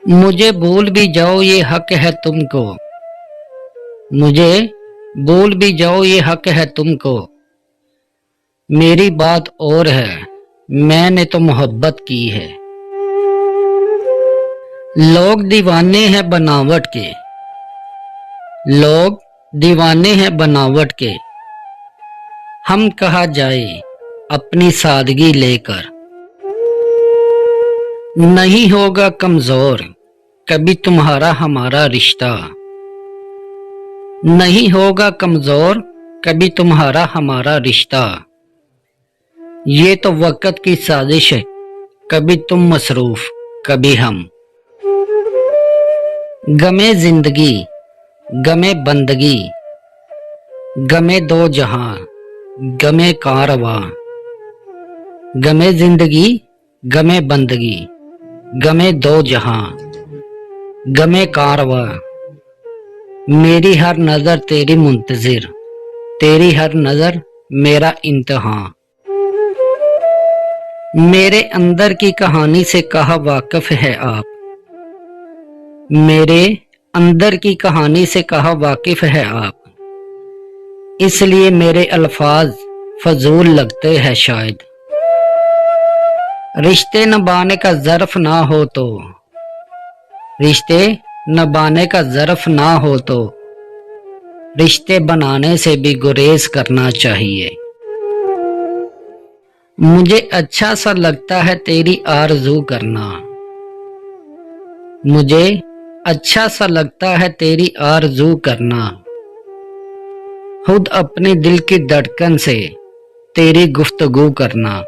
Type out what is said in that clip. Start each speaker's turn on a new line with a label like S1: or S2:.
S1: मुझे भूल भी जाओ ये हक है तुमको। मुझे भूल भी जाओ ये हक है तुमको। मेरी बात और है, मैंने तो मोहब्बत की है। लोग दीवाने हैं बनावट के। लोग दीवाने हैं बनावट के। हम कहाँ जाए अपनी सादगी लेकर। नहीं होगा कमजोर कभी तुम्हारा हमारा रिश्ता। नहीं होगा कमजोर कभी तुम्हारा हमारा रिश्ता। ये तो वक्त की साजिश है, कभी तुम मसरूफ कभी हम। गमे जिंदगी गमे बंदगी, गमे दो जहां गमे कारवां। गमे जिंदगी गमे बंदगी, गमे दो जहां गमे कारवां। मेरी हर नजर तेरी मुंतजिर, तेरी हर नजर मेरा इम्तिहां। मेरे अंदर की कहानी से कहा वाकिफ है आप। मेरे अंदर की कहानी से कहा वाकिफ है आप। इसलिए मेरे अल्फाज फजूल लगते हैं शायद। रिश्ते निभाने का ज़र्फ ना हो तो, रिश्ते निभाने का ज़र्फ ना हो तो रिश्ते बनाने से भी गुरेज करना चाहिए। मुझे अच्छा सा लगता है तेरी आरज़ू करना। मुझे अच्छा सा लगता है तेरी आरज़ू करना। खुद अपने दिल की धड़कन से तेरी गुफ्तगू करना।